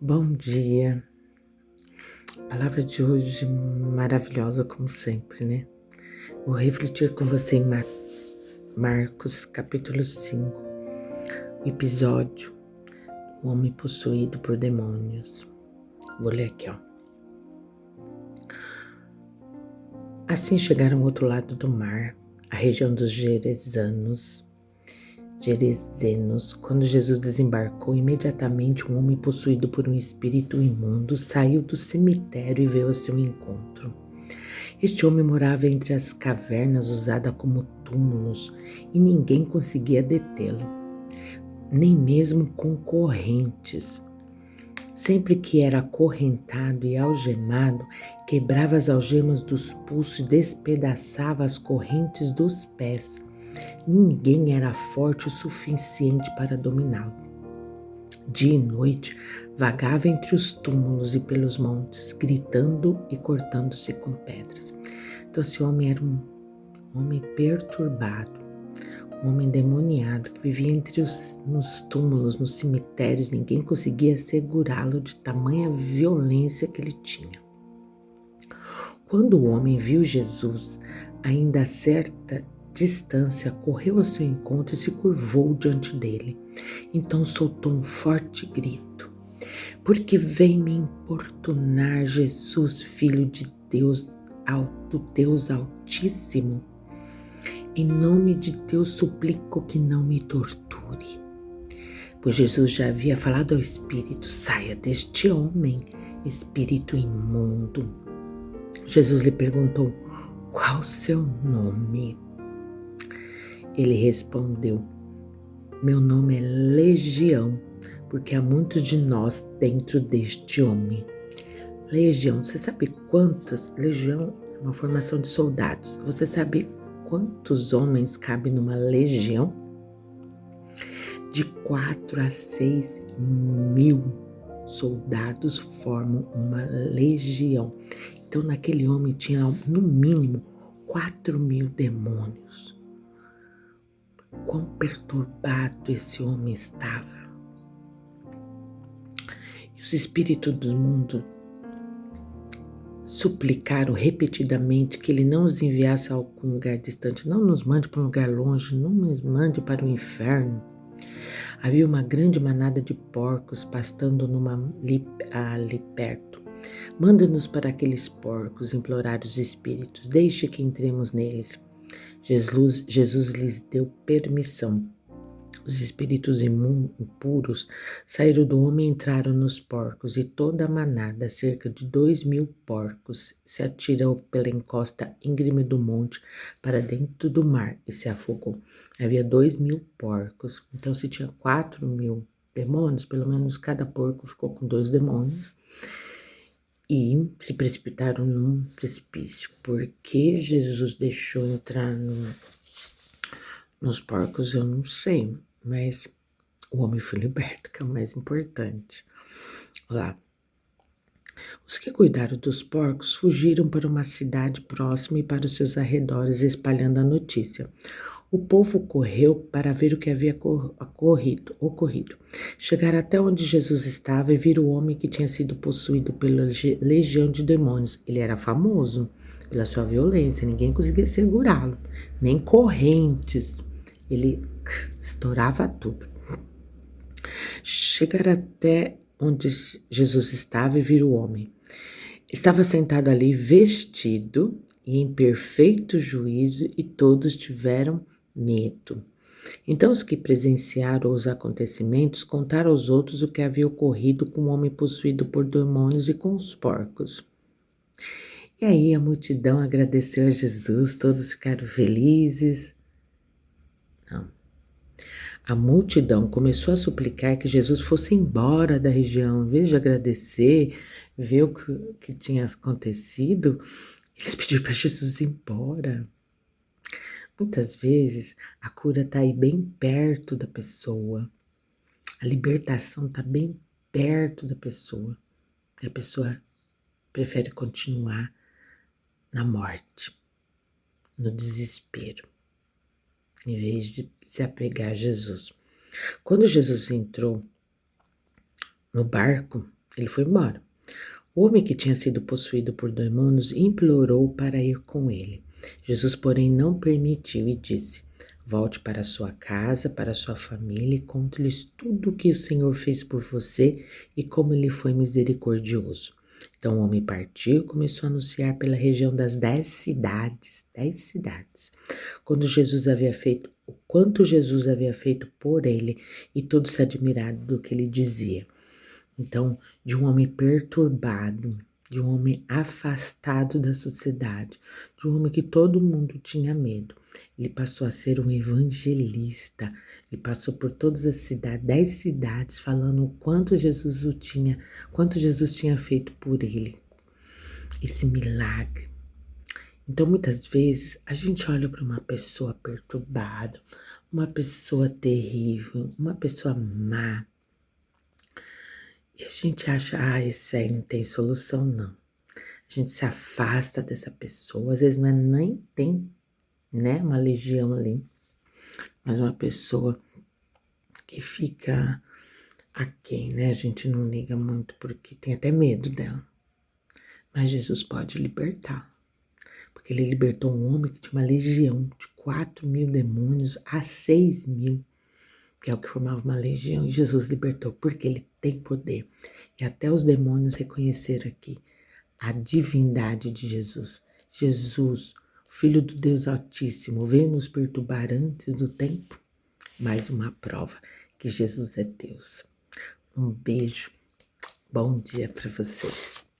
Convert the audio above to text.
Bom dia, a palavra de hoje maravilhosa como sempre, né? Vou refletir com você em Marcos capítulo 5, episódio O Homem Possuído por Demônios. Vou ler aqui, ó. Assim chegaram ao outro lado do mar, a região dos Gerezenos. Quando Jesus desembarcou, imediatamente um homem possuído por um espírito imundo saiu do cemitério e veio ao seu encontro. Este homem morava entre as cavernas usadas como túmulos e ninguém conseguia detê-lo, nem mesmo com correntes. Sempre que era acorrentado e algemado, quebrava as algemas dos pulsos e despedaçava as correntes dos pés. Ninguém era forte o suficiente para dominá-lo. Dia e noite, vagava entre os túmulos e pelos montes, gritando e cortando-se com pedras. Então, esse homem era um homem perturbado, um homem endemoniado que vivia nos túmulos, nos cemitérios. Ninguém conseguia segurá-lo de tamanha violência que ele tinha. Quando o homem viu Jesus, ainda a certa distância, correu ao seu encontro e se curvou diante dele. Então soltou um forte grito: "Porque vem me importunar, Jesus, Filho de Deus, do Deus Altíssimo? Em nome de Deus suplico que não me torture." Pois Jesus já havia falado ao espírito: "Saia deste homem, espírito imundo." Jesus lhe perguntou: "Qual o seu nome?" Ele respondeu: "Meu nome é Legião, porque há muitos de nós dentro deste homem." Legião, você sabe quantas? Legião é uma formação de soldados. Você sabe quantos homens cabem numa legião? De 4 a 6 mil soldados formam uma legião. Então, naquele homem tinha no mínimo 4.000 demônios. Quão perturbado esse homem estava. E os espíritos do mundo suplicaram repetidamente que ele não os enviasse a algum lugar distante. Não nos mande para um lugar longe, não nos mande para o inferno. Havia uma grande manada de porcos pastando ali perto. "Manda-nos para aqueles porcos", imploraram os espíritos. "Deixe que entremos neles." Jesus lhes deu permissão. Os espíritos impuros saíram do homem e entraram nos porcos, e toda a manada, cerca de 2.000 porcos, se atirou pela encosta íngreme do monte para dentro do mar e se afogou. Havia 2.000 porcos, então se tinha 4.000 demônios, pelo menos cada porco ficou com 2 demônios. E se precipitaram num precipício. Por que Jesus deixou entrar nos porcos, eu não sei, mas o homem foi liberto, que é o mais importante. Lá. Os que cuidaram dos porcos fugiram para uma cidade próxima e para os seus arredores, espalhando a notícia. O povo correu para ver o que havia ocorrido. Chegaram até onde Jesus estava e viram o homem que tinha sido possuído pela legião de demônios. Ele era famoso pela sua violência, ninguém conseguia segurá-lo, nem correntes. Ele estourava tudo. Chegaram até onde Jesus estava e viram o homem. Estava sentado ali vestido e em perfeito juízo, e todos tiveram medo. Então os que presenciaram os acontecimentos contaram aos outros o que havia ocorrido com o homem possuído por demônios e com os porcos. E aí a multidão agradeceu a Jesus, todos ficaram felizes. Não. A multidão começou a suplicar que Jesus fosse embora da região. Em vez de agradecer, ver o que tinha acontecido, eles pediram para Jesus ir embora. Muitas vezes a cura está aí bem perto da pessoa. A libertação está bem perto da pessoa. E a pessoa prefere continuar na morte, no desespero, em vez de se apegar a Jesus. Quando Jesus entrou no barco, Ele foi embora. O homem que tinha sido possuído por demônios implorou para ir com ele. Jesus, porém, não permitiu e disse: Volte para sua casa, para sua família e conte-lhes tudo o que o Senhor fez por você e como ele foi misericordioso. Então o homem partiu e começou a anunciar pela região das 10 cidades, o quanto Jesus havia feito por ele, e todos se admiraram do que ele dizia. Então, de um homem perturbado, de um homem afastado da sociedade, de um homem que todo mundo tinha medo, ele passou a ser um evangelista. Ele passou por todas as cidades, 10 cidades, falando quanto Jesus tinha feito por ele. Esse milagre. Então, muitas vezes, a gente olha para uma pessoa perturbada, uma pessoa terrível, uma pessoa má, e a gente acha, esse aí não tem solução, não. A gente se afasta dessa pessoa, às vezes não é nem tem, né, uma legião ali, mas uma pessoa que fica aquém, né? A gente não liga muito porque tem até medo dela. Mas Jesus pode libertar, porque ele libertou um homem que tinha uma legião de 4.000 demônios a 6.000, que é o que formava uma legião, e Jesus libertou, porque ele tem poder. E até os demônios reconheceram aqui a divindade de Jesus. Jesus, Filho do Deus Altíssimo, veio nos perturbar antes do tempo. Mais uma prova que Jesus é Deus. Um beijo, bom dia para vocês.